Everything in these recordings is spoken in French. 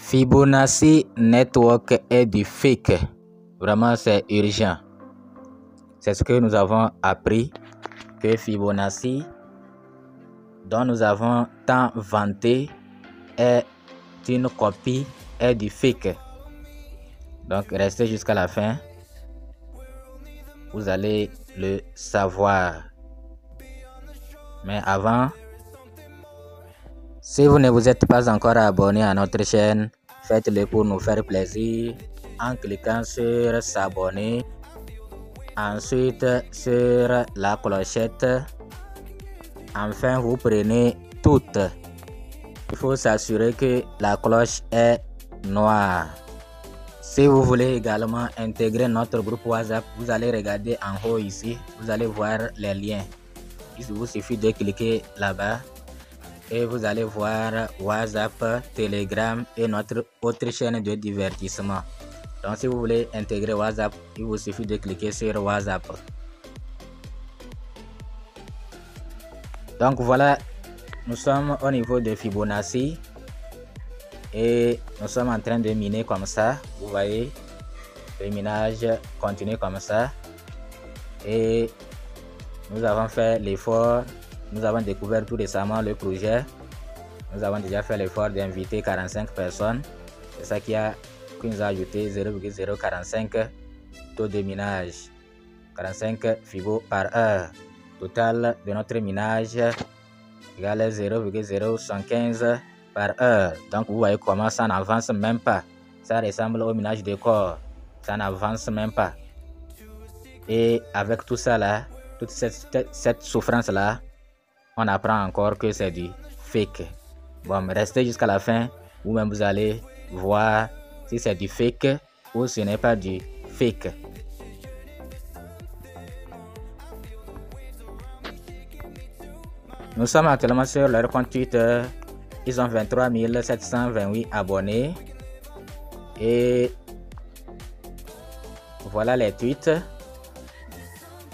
Fibonacci Network est du fake. Vraiment, c'est urgent. C'est ce que nous avons appris, que Fibonacci, dont nous avons tant vanté, est une copie, est du fake. Donc, restez jusqu'à la fin. Vous allez le savoir. Mais avant, si vous ne vous êtes pas encore abonné à notre chaîne, faites-le pour nous faire plaisir en cliquant sur s'abonner. Ensuite, sur la clochette. Enfin, vous prenez toutes. Il faut s'assurer que la cloche est noire. Si vous voulez également intégrer notre groupe WhatsApp, vous allez regarder en haut ici. Vous allez voir les liens. Il vous suffit de cliquer là-bas et vous allez voir WhatsApp, Telegram et notre autre chaîne de divertissement. Donc si vous voulez intégrer WhatsApp, il vous suffit de cliquer sur WhatsApp. Donc voilà, nous sommes au niveau de Fibonacci et nous sommes en train de miner comme ça. Vous voyez, le minage continue comme ça et nous avons fait l'effort. Nous avons découvert tout récemment le projet. Nous avons déjà fait l'effort d'inviter 45 personnes. C'est ça qui nous a ajouté 0,045 taux de minage. 45 Fibo par heure. Total de notre minage égale 0,015 par heure. Donc vous voyez comment ça n'avance même pas. Ça ressemble au minage de corps. Ça n'avance même pas. Et avec tout ça là, toute cette souffrance là, on apprend encore que c'est du fake. Bon, restez jusqu'à la fin. Vous-même vous allez voir si c'est du fake ou ce n'est pas du fake. Nous sommes actuellement sur leur compte Twitter. Ils ont 23 728 abonnés. Et voilà les tweets.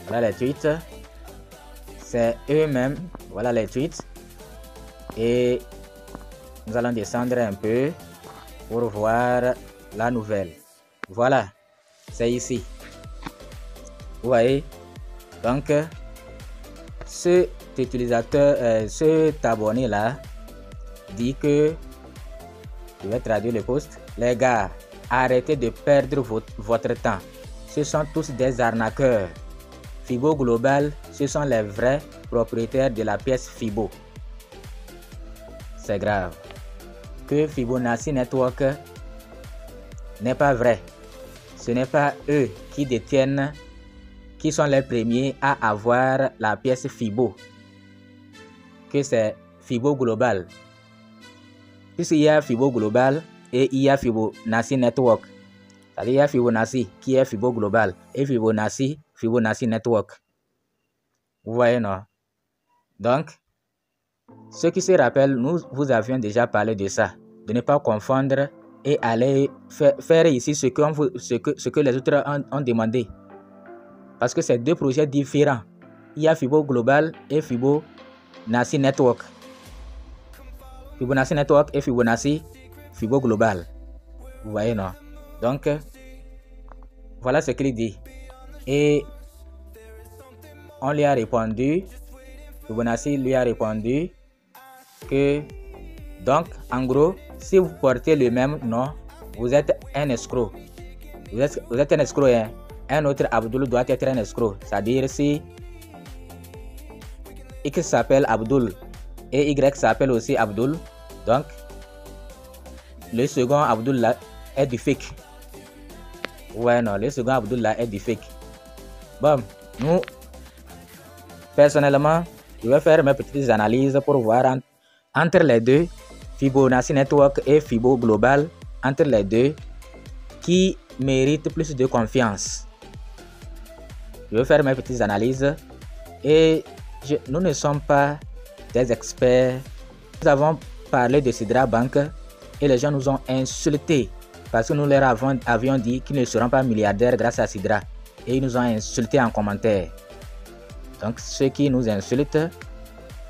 Voilà les tweets. C'est eux-mêmes. Voilà les tweets. Et nous allons descendre un peu pour voir la nouvelle. Voilà. C'est ici. Vous voyez. Donc, cet utilisateur, cet abonné là, dit que, je vais traduire le post. Les gars, arrêtez de perdre votre temps. Ce sont tous des arnaqueurs. Fibo Global, ce sont les vrais propriétaires de la pièce Fibo. C'est grave. Que Fibonacci Network n'est pas vrai. Ce n'est pas eux qui détiennent, qui sont les premiers à avoir la pièce Fibo. Que c'est Fibo Global. Puisqu'il y a Fibo Global et il y a Fibonacci Network. C'est-à-dire il y a Fibonacci qui est Fibo Global et Fibonacci Network. Vous voyez, non? Donc, ceux qui se rappellent, nous vous avions déjà parlé de ça. De ne pas confondre et aller faire ici ce que les autres ont demandé. Parce que c'est deux projets différents. Il y a Fibo Global et Fibonacci Network. Fibonacci Network et Fibo Global. Vous voyez, non? Donc, voilà ce qu'il dit. Et on lui a répondu, Fibonacci lui a répondu que, donc, en gros, si vous portez le même nom, vous êtes un escroc. Vous êtes un escroc, hein? Un autre Abdul doit être un escroc. C'est-à-dire si X s'appelle Abdul et Y s'appelle aussi Abdul, donc, le second Abdul là est du fake. Ouais, non, le second Abdul là est du fake. Bon, nous, personnellement, je vais faire mes petites analyses pour voir entre les deux, Fibonacci Network et Fibo Global, entre les deux, qui mérite plus de confiance. Je vais faire mes petites analyses et nous ne sommes pas des experts. Nous avons parlé de Sidra Bank et les gens nous ont insultés parce que nous leur avions dit qu'ils ne seront pas milliardaires grâce à Sidra. Et ils nous ont insultés en commentaire. Donc ceux qui nous insultent,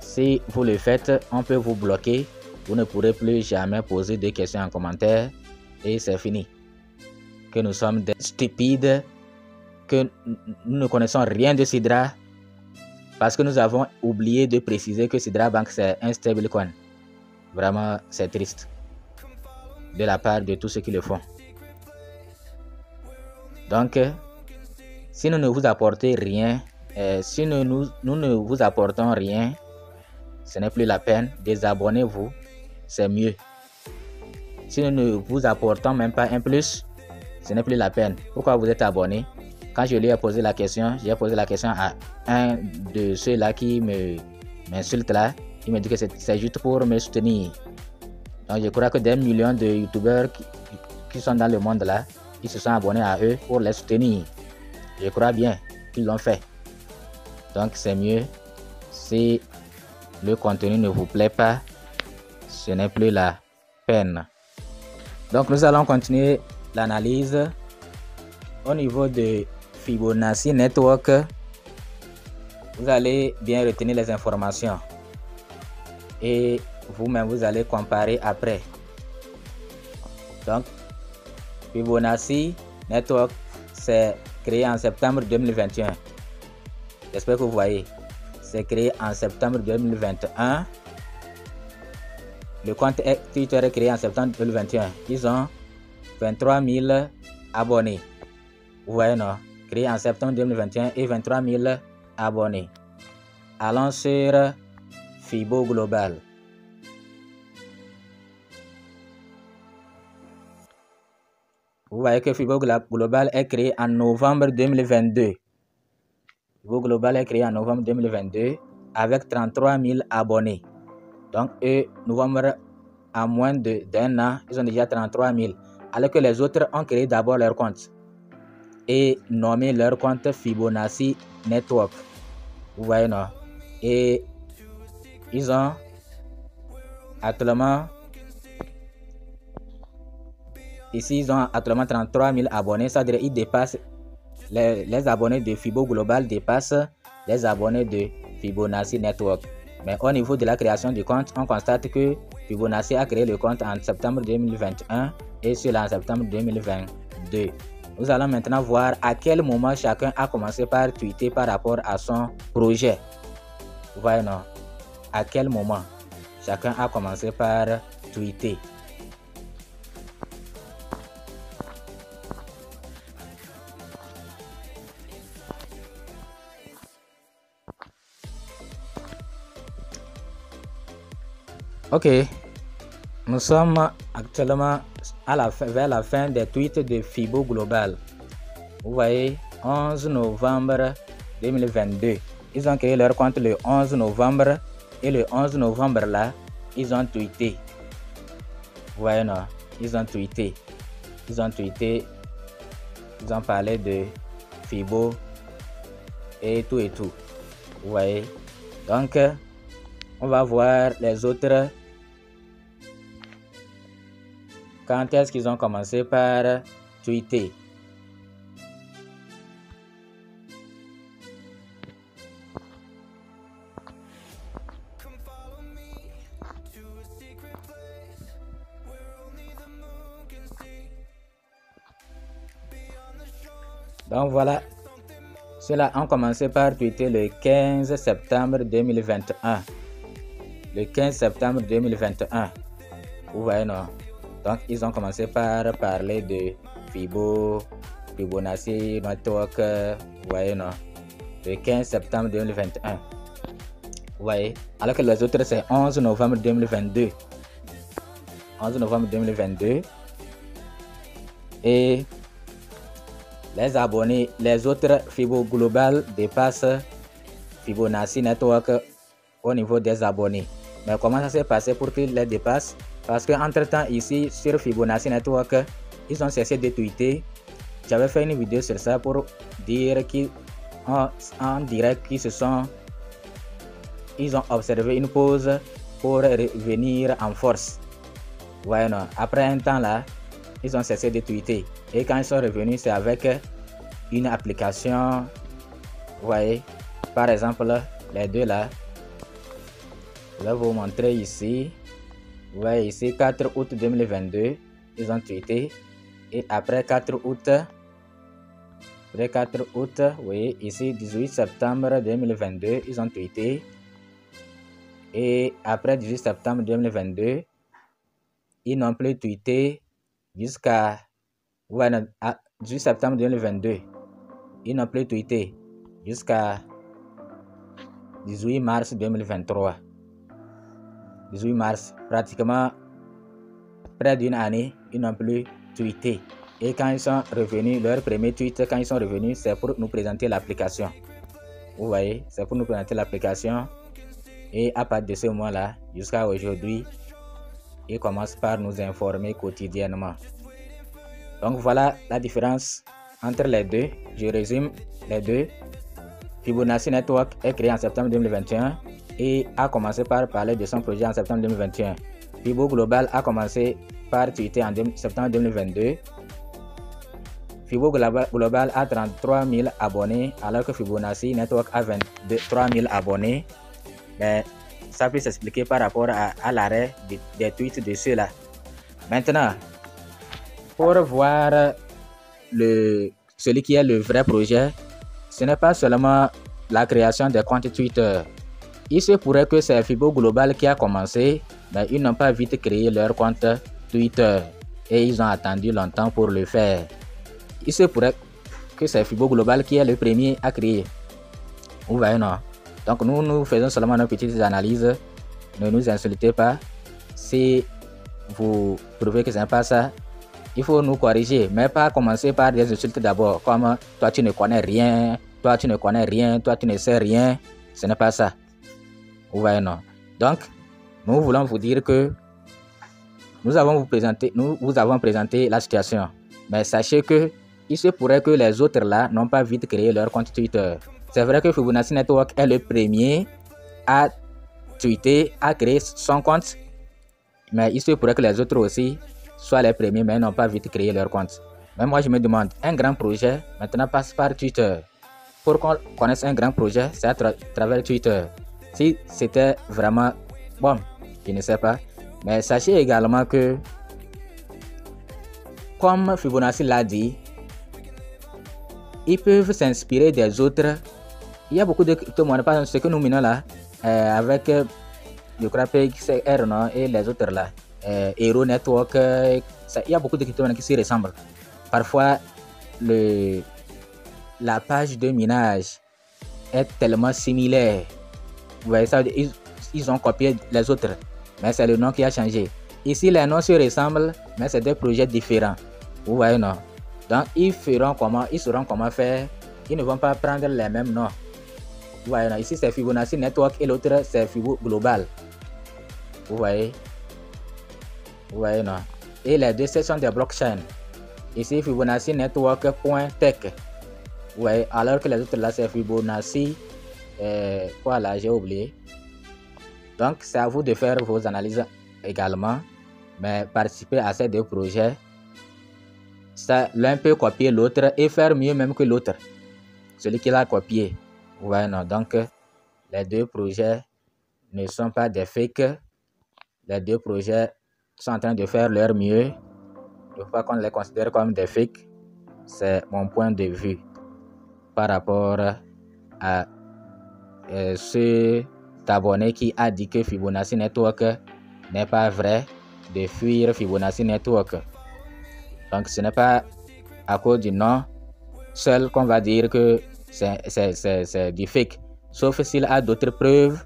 si vous le faites, on peut vous bloquer vous ne pourrez plus jamais poser de questions en commentaire et c'est fini. Que nous sommes des stupides, que nous ne connaissons rien de Sidra parce que nous avons oublié de préciser que Sidra Bank c'est un stablecoin. Vraiment, c'est triste de la part de tous ceux qui le font. Donc, si nous ne vous apportons rien, si nous ne vous apportons rien, ce n'est plus la peine. Désabonnez-vous, c'est mieux. Si nous ne vous apportons même pas un plus, ce n'est plus la peine. Pourquoi vous êtes abonné? Quand je lui ai posé la question, j'ai posé la question à un de ceux-là qui m'insulte là. Il me dit que c'est juste pour me soutenir. Donc je crois que des millions de youtubeurs qui sont dans le monde là, ils se sont abonnés à eux pour les soutenir. Je crois bien qu'ils l'ont fait. Donc c'est mieux. Si le contenu ne vous plaît pas, ce n'est plus la peine. Donc nous allons continuer l'analyse au niveau de Fibonacci Network. Vous allez bien retenir les informations et vous-même vous allez comparer après. Donc Fibonacci Network c'est créé en septembre 2021. J'espère que vous voyez. C'est créé en septembre 2021. Le compte Twitter est créé en septembre 2021. Ils ont 23 000 abonnés. Vous voyez, non? Créé en septembre 2021 et 23 000 abonnés. Allons sur Fibo Global. Vous voyez que Fibo Global est créé en novembre 2022. Fibo Global est créé en novembre 2022 avec 33 000 abonnés. Donc, eux, novembre, à moins d'un an, ils ont déjà 33 000. Alors que les autres ont créé d'abord leur compte et nommé leur compte Fibonacci Network. Vous voyez, non? Et ils ont actuellement, ici, ils ont actuellement 33 000 abonnés. C'est-à-dire qu'ils dépassent, les abonnés de Fibo Global dépassent les abonnés de Fibonacci Network. Mais au niveau de la création du compte, on constate que Fibonacci a créé le compte en septembre 2021 et celui-là en septembre 2022. Nous allons maintenant voir à quel moment chacun a commencé par tweeter par rapport à son projet. Vous voyez, non? À quel moment chacun a commencé par tweeter. Ok, nous sommes actuellement vers la fin des tweets de Fibo Global. Vous voyez, 11 novembre 2022. Ils ont créé leur compte le 11 novembre et le 11 novembre là, ils ont tweeté. Vous voyez, non? Ils ont tweeté. Ils ont parlé de Fibo et tout et tout. Vous voyez? Donc, on va voir les autres. Quand est-ce qu'ils ont commencé par tweeter? Donc voilà, ceux-là ont commencé par tweeter le 15 septembre 2021. Le 15 septembre 2021. Vous voyez, non? Donc, ils ont commencé par parler de Fibonacci Network. Vous voyez, non? Le 15 septembre 2021. Vous voyez? Alors que les autres, c'est 11 novembre 2022. 11 novembre 2022. Et les abonnés, les autres Fibo Global dépassent Fibonacci Network au niveau des abonnés. Mais comment ça s'est passé pour qu'ils les dépassent? Parce qu'entre temps, ici sur Fibonacci Network, ils ont cessé de tweeter. J'avais fait une vidéo sur ça pour dire qu'en direct ils ont observé une pause pour revenir en force. Ouais, non. Après un temps là, ils ont cessé de tweeter. Et quand ils sont revenus, c'est avec une application. Vous voyez, par exemple, les deux là. Je vais vous montrer ici. Vous voyez ici 4 août 2022, ils ont tweeté. Et après 4 août, vous voyez ici 18 septembre 2022, ils ont tweeté. Et après 18 septembre 2022, ils n'ont plus tweeté jusqu'à 18 septembre 2022. Ils n'ont plus tweeté jusqu'à 18 mars 2023. 18 mars, pratiquement près d'une année, ils n'ont plus tweeté. Et quand ils sont revenus, leur premier tweet, quand ils sont revenus, c'est pour nous présenter l'application. Vous voyez, c'est pour nous présenter l'application. Et à partir de ce moment-là, jusqu'à aujourd'hui, ils commencent par nous informer quotidiennement. Donc voilà la différence entre les deux. Je résume les deux. Fibonacci Network est créé en septembre 2021 et a commencé par parler de son projet en septembre 2021. Fibo Global a commencé par tweeter en septembre 2022. Fibo Global a 33 000 abonnés alors que Fibonacci Network a 23 000 abonnés. Mais ça peut s'expliquer par rapport à l'arrêt des tweets de ceux-là. Maintenant, pour voir celui qui est le vrai projet, ce n'est pas seulement la création des comptes Twitter. Il se pourrait que c'est Fibo Global qui a commencé, mais ils n'ont pas vite créé leur compte Twitter et ils ont attendu longtemps pour le faire. Il se pourrait que c'est Fibo Global qui est le premier à créer. Vous voyez, non? Donc nous faisons seulement nos petites analyses. Ne nous insultez pas. Si vous trouvez que ce n'est pas ça, il faut nous corriger, mais pas commencer par des insultes d'abord, comme toi tu ne connais rien, toi tu ne connais rien, toi tu ne sais rien. Ce n'est pas ça. Vous voyez, non? Donc, nous voulons vous dire que nous avons présenté la situation. Mais sachez que il se pourrait que les autres là n'ont pas vite créé leur compte Twitter. C'est vrai que Fibonacci Network est le premier à tweeter, à créer son compte. Mais il se pourrait que les autres aussi soient les premiers, mais n'ont pas vite créé leur compte. Mais moi, je me demande, un grand projet maintenant passe par Twitter. Pour qu'on connaisse un grand projet, c'est à travers Twitter. Si c'était vraiment bon, je ne sais pas. Mais sachez également que, comme Fibonacci l'a dit, ils peuvent s'inspirer des autres. Il y a beaucoup de crypto-monnaies, par exemple, ce que nous menons là, avec, je crois, PXR, non, et les autres là, Hero Network, il y a beaucoup de crypto-monnaies qui se ressemblent. Parfois, la page de minage est tellement similaire. Vous voyez ça, ils ont copié les autres, mais c'est le nom qui a changé. Ici, les noms se ressemblent, mais c'est deux projets différents. Vous voyez, non? Donc, ils sauront comment faire. Ils ne vont pas prendre les mêmes noms. Vous voyez, non? Ici, c'est Fibonacci Network et l'autre, c'est Fibo Global. Vous voyez? Vous voyez, non? Et les deux, ce sont des blockchains. Ici, Fibonacci Network.tech. Vous voyez? Alors que les autres, là, c'est Fibonacci. Quoi là, j'ai oublié. Donc, c'est à vous de faire vos analyses également. Mais participer à ces deux projets, l'un peut copier l'autre et faire mieux même que l'autre. Celui qui l'a copié. Vous voyez, non? Donc, les deux projets ne sont pas des fakes. Les deux projets sont en train de faire leur mieux. Il ne faut pas qu'on les considère comme des fakes. C'est mon point de vue par rapport à cet abonné qui a dit que Fibonacci Network n'est pas vrai, de fuir Fibonacci Network. Donc ce n'est pas à cause du nom seul qu'on va dire que c'est du fake. Sauf s'il a d'autres preuves,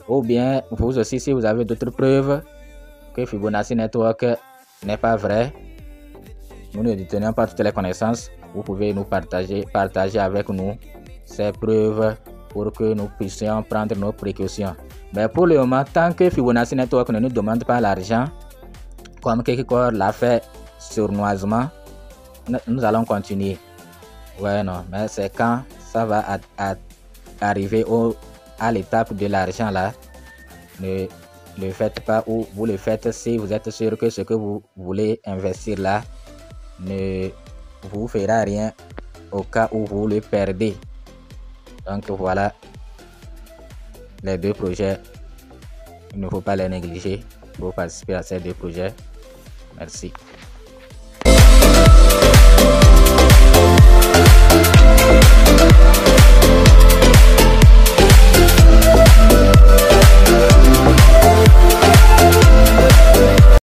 ou bien vous aussi si vous avez d'autres preuves que Fibonacci Network n'est pas vrai. Nous ne détenons pas toutes les connaissances. Vous pouvez nous partager avec nous ces preuves pour que nous puissions prendre nos précautions. Mais pour le moment, tant que Fibonacci Network ne nous demande pas l'argent, comme quelqu'un l'a fait sournoisement, nous allons continuer. Ouais, non, mais c'est quand ça va arriver à l'étape de l'argent là, ne le faites pas, ou vous le faites si vous êtes sûr que ce que vous voulez investir là ne vous fera rien au cas où vous le perdez. Donc voilà les deux projets, il ne faut pas les négliger. pour participer à ces deux projets. Merci.